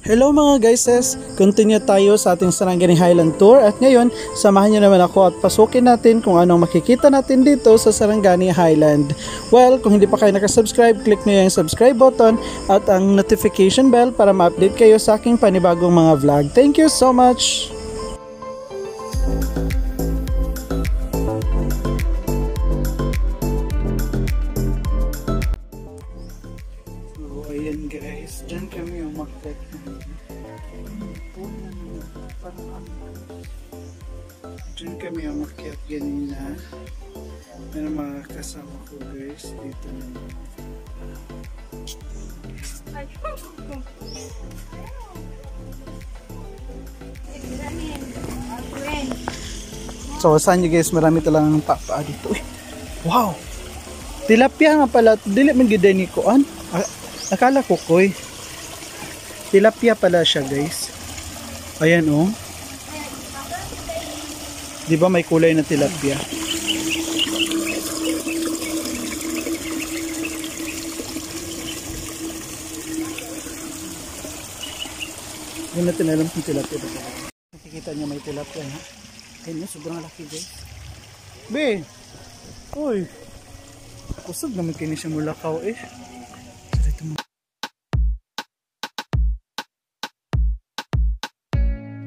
Hello mga guys, continue tayo sa ating Sarangani Highland Tour at ngayon samahan nyo naman ako at pasukin natin kung anong makikita natin dito sa Sarangani Highland. Well, kung hindi pa kayo nakasubscribe, click nyo yung subscribe button at ang notification bell para ma-update kayo sa aking panibagong mga vlog. Thank you so much! Ayan guys, dyan kami umakit. Dyan kami umakit ganina. May mga kasama ko guys dito naman. So saan nyo guys, marami talang papa dito. Wow! Tilapia nga pala, dili man gid ni kuan. Akala ko koy. Tilapia pala siya guys. Ayan oh. Di ba may kulay na tilapia? Hindi natin alam kung tilapia ba talaga. Nakikita niyo may tilapia ha. Ayan yun, sobrang laki guys. Be! Uy! Kusog naman kini siya mulakaw eh.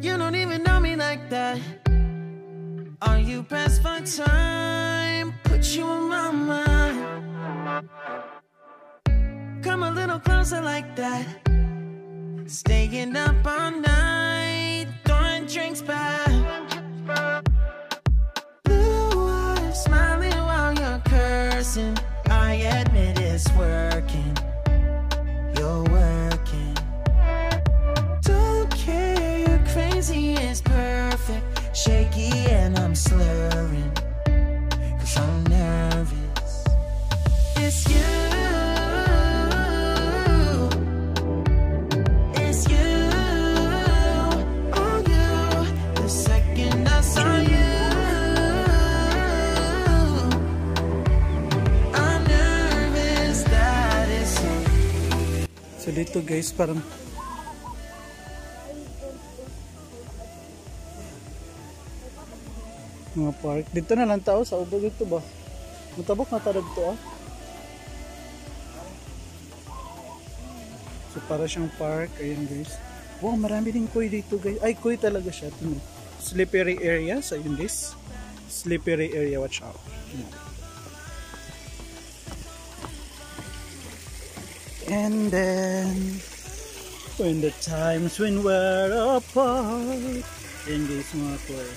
You don't even know me like that. Are you pressed for time? Put you on my mind. Come a little closer like that. Staying up all night, throwing drinks back. Blue eyes smiling while you're cursing. I admit it's working. You're working. Don't care, you're crazy, it's perfect. Shaky and I'm slurring, 'cause I'm nervous. It's you. It's you. Oh, you. The second I saw you, I'm nervous that it's you. So dito guys, parang mga park. Dito na lang tao sa ubo dito ba? Matabok na tarag to ah. So para siyang park. Ayan guys. Wow, marami din koy dito guys. Ay, koy talaga siya. Tingnan. Slippery area. So yun guys. Slippery area. Watch out. And then when the times when we're apart. Ayan guys, mga koy.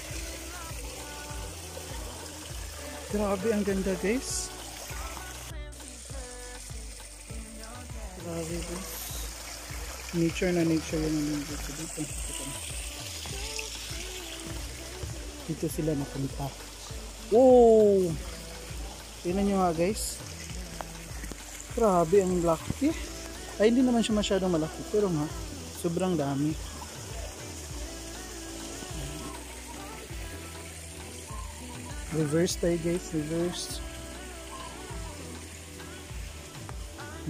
Grabe, ang ganda guys. Grabe guys. Nature na nature yun naman dito. Dito sila napunta. Wow! Tingnan nyo nga guys. Grabe, ang laki. Ay, hindi naman siya masyadong malaki. Pero nga, sobrang dami. Reverse tayo guys, reverse.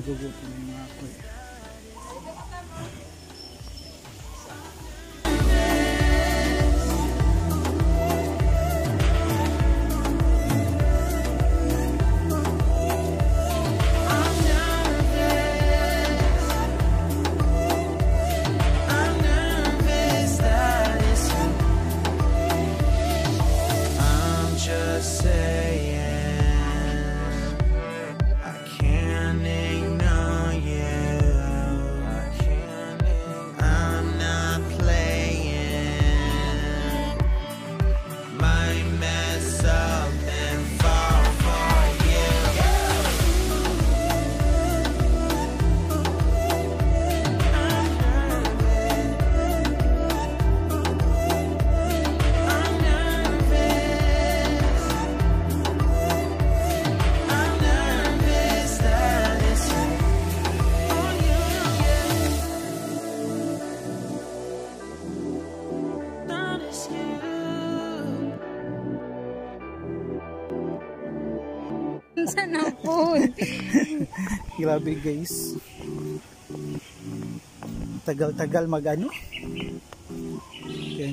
Gugutin na yung mga ako eh. Sana po. Grabe guys. tagal-tagal mag-ano. Okay.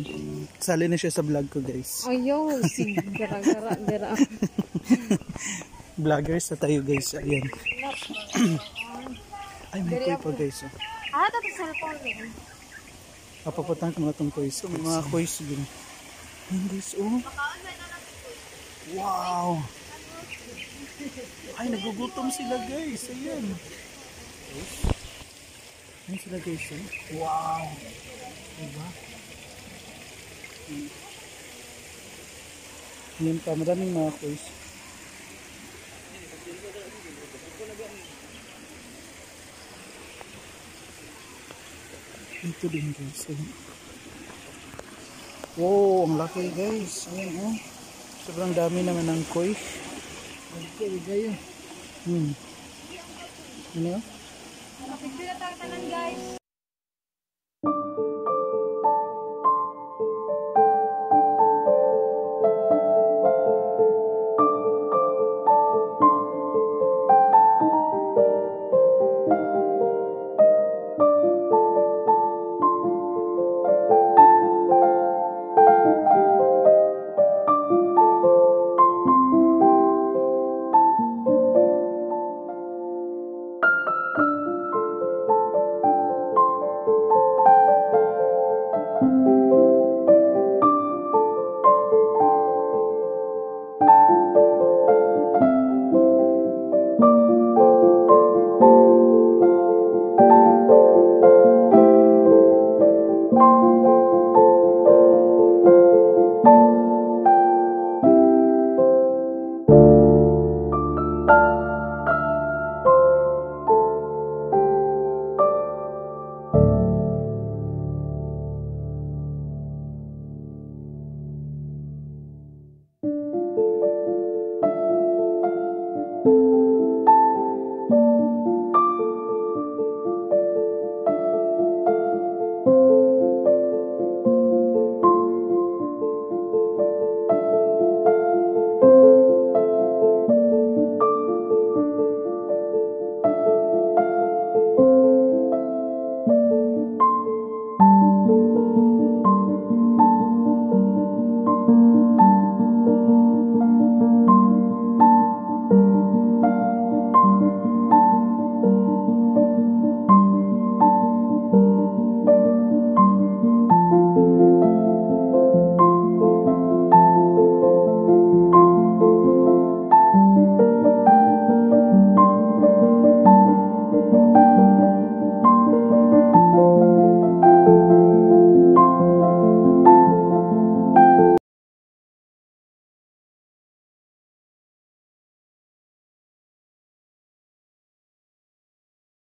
Sali na siya sa vlog ko, guys. Ayaw, si gara. Vloggers na tayo, guys. Ayan. Ay, may koy pa, guys. Oh. Ito cellphone eh. Papaputang ko mga itong koys. So, may mga koys din. Ayan, guys. Oh. Wow. Ay, nagugutom sila, guys. Ayan. Ayan sila, guys. Oh. Wow. Diba? Ayan pa. Maraming mga koys. Ito din, guys. Ayan. Wow, ang laki, guys. Ayan, oh. Sobrang dami naman ng koi. Okay, kayo. Ano? Picture na tayo tanan guys.